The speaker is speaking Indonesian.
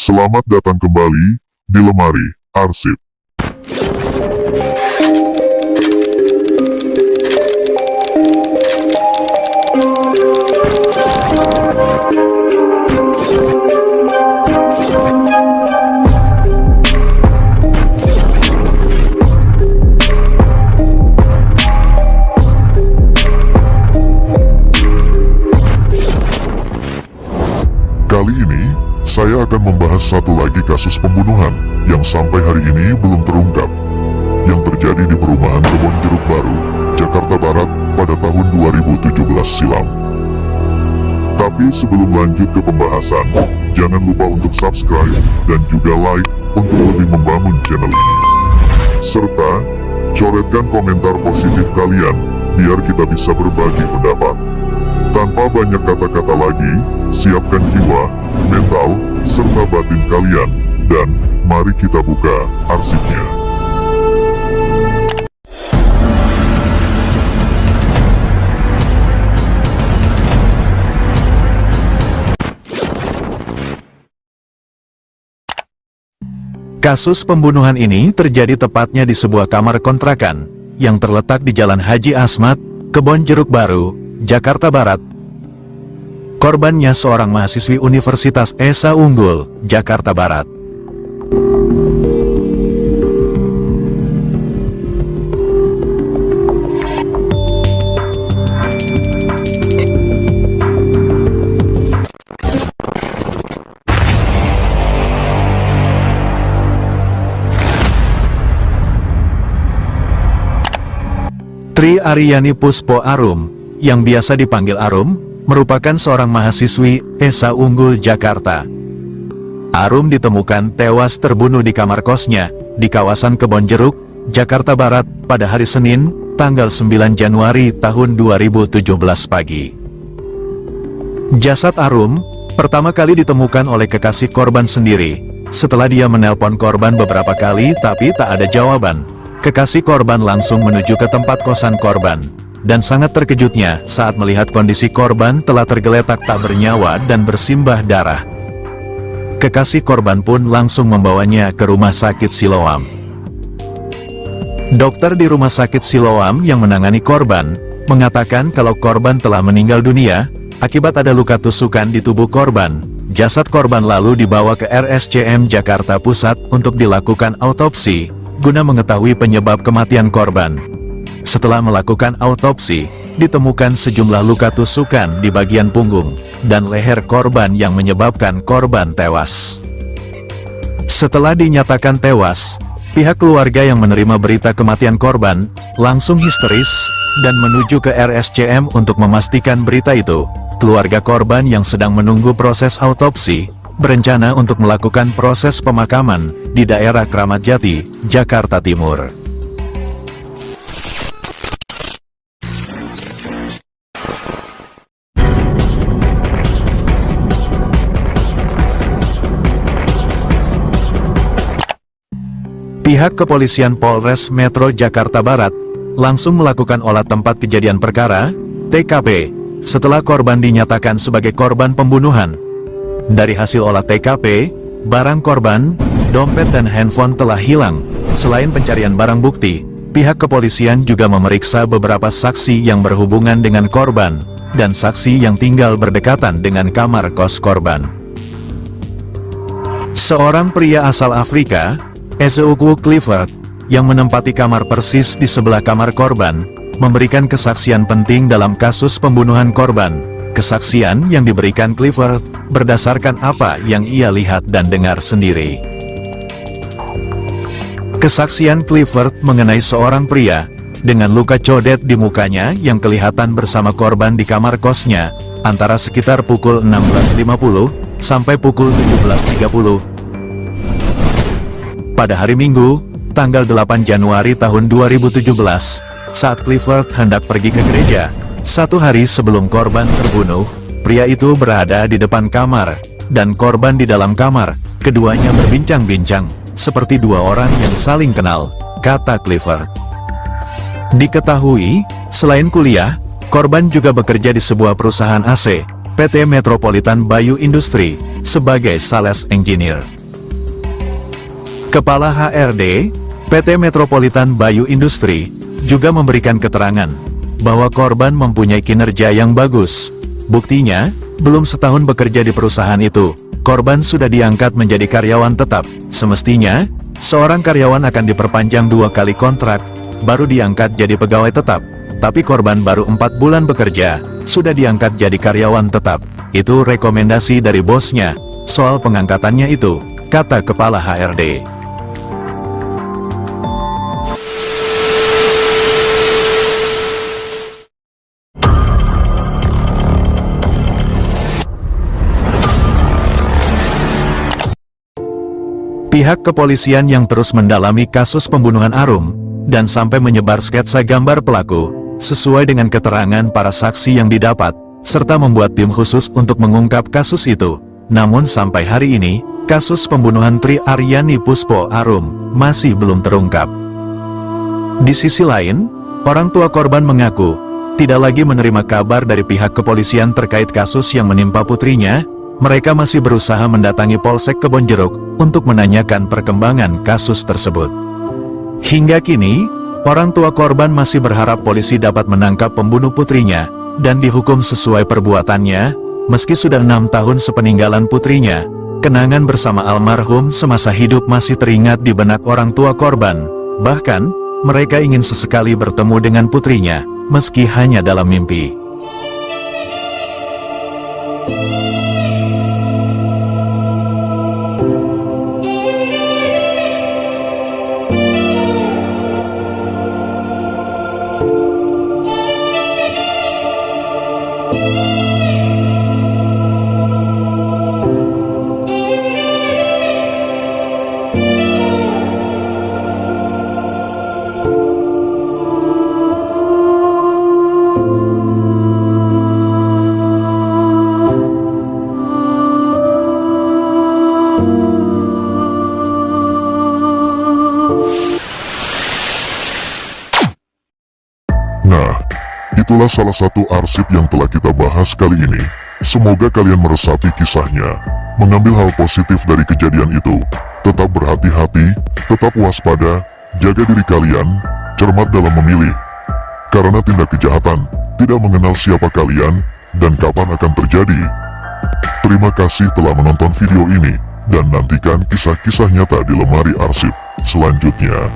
Selamat datang kembali di Lemari Arsip. Kali ini, saya akan membahas satu lagi kasus pembunuhan yang sampai hari ini belum terungkap, yang terjadi di perumahan Kebonjeruk Baru, Jakarta Barat pada tahun 2017 silam. Tapi sebelum lanjut ke pembahasan, jangan lupa untuk subscribe dan juga like untuk lebih membangun channel ini. Serta, coretkan komentar positif kalian, biar kita bisa berbagi pendapat. Tanpa banyak kata-kata lagi, siapkan jiwa, mental, serta batin kalian, dan mari kita buka arsipnya. Kasus pembunuhan ini terjadi tepatnya di sebuah kamar kontrakan yang terletak di Jalan Haji Asmat, Kebonjeruk Baru, Jakarta Barat. Korbannya seorang mahasiswi Universitas Esa Unggul, Jakarta Barat. Tri Aryani Puspo Arum, yang biasa dipanggil Arum, merupakan seorang mahasiswi Esa Unggul, Jakarta. Arum ditemukan tewas terbunuh di kamar kosnya, di kawasan Kebonjeruk, Jakarta Barat, pada hari Senin, tanggal 9 Januari tahun 2017 pagi. Jasad Arum, pertama kali ditemukan oleh kekasih korban sendiri. Setelah dia menelpon korban beberapa kali tapi tak ada jawaban, kekasih korban langsung menuju ke tempat kosan korban. Dan sangat terkejutnya saat melihat kondisi korban telah tergeletak tak bernyawa dan bersimbah darah. Kekasih korban pun langsung membawanya ke Rumah Sakit Siloam. Dokter di Rumah Sakit Siloam yang menangani korban mengatakan kalau korban telah meninggal dunia akibat ada luka tusukan di tubuh korban. Jasad korban lalu dibawa ke RSCM Jakarta Pusat untuk dilakukan autopsi guna mengetahui penyebab kematian korban. Setelah melakukan autopsi, ditemukan sejumlah luka tusukan di bagian punggung dan leher korban yang menyebabkan korban tewas. Setelah dinyatakan tewas, pihak keluarga yang menerima berita kematian korban langsung histeris dan menuju ke RSCM untuk memastikan berita itu. Keluarga korban yang sedang menunggu proses autopsi berencana untuk melakukan proses pemakaman di daerah Kramat Jati, Jakarta Timur. Pihak kepolisian Polres Metro Jakarta Barat langsung melakukan olah tempat kejadian perkara, TKP, setelah korban dinyatakan sebagai korban pembunuhan. Dari hasil olah TKP, barang korban, dompet dan handphone telah hilang. Selain pencarian barang bukti, pihak kepolisian juga memeriksa beberapa saksi yang berhubungan dengan korban, dan saksi yang tinggal berdekatan dengan kamar kos korban. Seorang pria asal Afrika, Ezeuku Clifford, yang menempati kamar persis di sebelah kamar korban, memberikan kesaksian penting dalam kasus pembunuhan korban. Kesaksian yang diberikan Clifford berdasarkan apa yang ia lihat dan dengar sendiri. Kesaksian Clifford mengenai seorang pria dengan luka codet di mukanya yang kelihatan bersama korban di kamar kosnya antara sekitar pukul 16.50 sampai pukul 17.30. Pada hari Minggu, tanggal 8 Januari tahun 2017, saat Clifford hendak pergi ke gereja, satu hari sebelum korban terbunuh, pria itu berada di depan kamar, dan korban di dalam kamar. Keduanya berbincang-bincang, seperti dua orang yang saling kenal, kata Clifford. Diketahui, selain kuliah, korban juga bekerja di sebuah perusahaan AC, PT Metropolitan Bayu Industri, sebagai sales engineer. Kepala HRD, PT Metropolitan Bayu Industri, juga memberikan keterangan bahwa korban mempunyai kinerja yang bagus. Buktinya, belum setahun bekerja di perusahaan itu, korban sudah diangkat menjadi karyawan tetap. Semestinya, seorang karyawan akan diperpanjang 2 kali kontrak, baru diangkat jadi pegawai tetap. Tapi korban baru 4 bulan bekerja, sudah diangkat jadi karyawan tetap. Itu rekomendasi dari bosnya, soal pengangkatannya itu, kata Kepala HRD. Pihak kepolisian yang terus mendalami kasus pembunuhan Arum, dan sampai menyebar sketsa gambar pelaku, sesuai dengan keterangan para saksi yang didapat, serta membuat tim khusus untuk mengungkap kasus itu. Namun sampai hari ini, kasus pembunuhan Tri Aryani Puspo Arum masih belum terungkap. Di sisi lain, orang tua korban mengaku tidak lagi menerima kabar dari pihak kepolisian terkait kasus yang menimpa putrinya. Mereka masih berusaha mendatangi Polsek Kebonjeruk untuk menanyakan perkembangan kasus tersebut. Hingga kini, orang tua korban masih berharap polisi dapat menangkap pembunuh putrinya dan dihukum sesuai perbuatannya. Meski sudah 6 tahun sepeninggalan putrinya, kenangan bersama almarhum semasa hidup masih teringat di benak orang tua korban. Bahkan, mereka ingin sesekali bertemu dengan putrinya, meski hanya dalam mimpi. Nah, itulah salah satu arsip yang telah kita bahas kali ini. Semoga kalian meresapi kisahnya, mengambil hal positif dari kejadian itu. Tetap berhati-hati, tetap waspada, jaga diri kalian, cermat dalam memilih. Karena tindak kejahatan tidak mengenal siapa kalian dan kapan akan terjadi. Terima kasih telah menonton video ini, dan nantikan kisah-kisah nyata di lemari arsip selanjutnya.